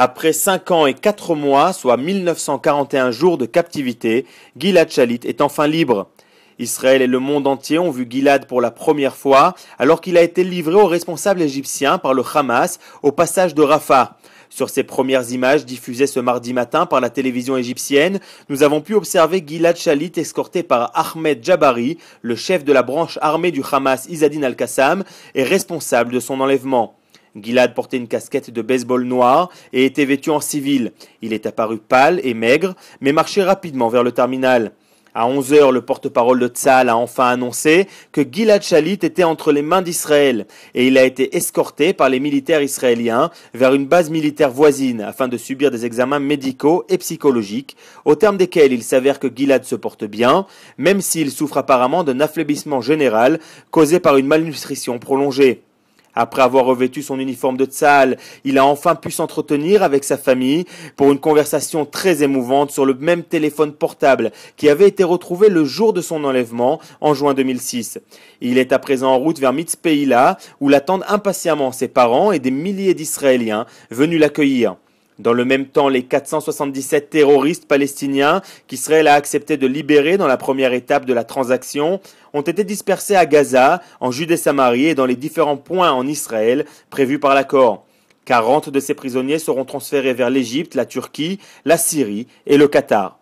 Après 5 ans et 4 mois, soit 1941 jours de captivité, Gilad Shalit est enfin libre. Israël et le monde entier ont vu Gilad pour la première fois, alors qu'il a été livré aux responsables égyptiens par le Hamas au passage de Rafah. Sur ces premières images diffusées ce mardi matin par la télévision égyptienne, nous avons pu observer Gilad Shalit escorté par Ahmed Jabari, le chef de la branche armée du Hamas Izzadine al-Qassam et responsable de son enlèvement. Gilad portait une casquette de baseball noire et était vêtu en civil. Il est apparu pâle et maigre, mais marchait rapidement vers le terminal. À 11h, le porte-parole de Tzahal a enfin annoncé que Gilad Shalit était entre les mains d'Israël et il a été escorté par les militaires israéliens vers une base militaire voisine afin de subir des examens médicaux et psychologiques, au terme desquels il s'avère que Gilad se porte bien, même s'il souffre apparemment d'un affaiblissement général causé par une malnutrition prolongée. Après avoir revêtu son uniforme de Tzahal, il a enfin pu s'entretenir avec sa famille pour une conversation très émouvante sur le même téléphone portable qui avait été retrouvé le jour de son enlèvement en juin 2006. Il est à présent en route vers Mitzpéila où l'attendent impatiemment ses parents et des milliers d'Israéliens venus l'accueillir. Dans le même temps, les 477 terroristes palestiniens qu'Israël a accepté de libérer dans la première étape de la transaction ont été dispersés à Gaza, en Judée-Samarie et dans les différents points en Israël prévus par l'accord. 40 de ces prisonniers seront transférés vers l'Égypte, la Turquie, la Syrie et le Qatar.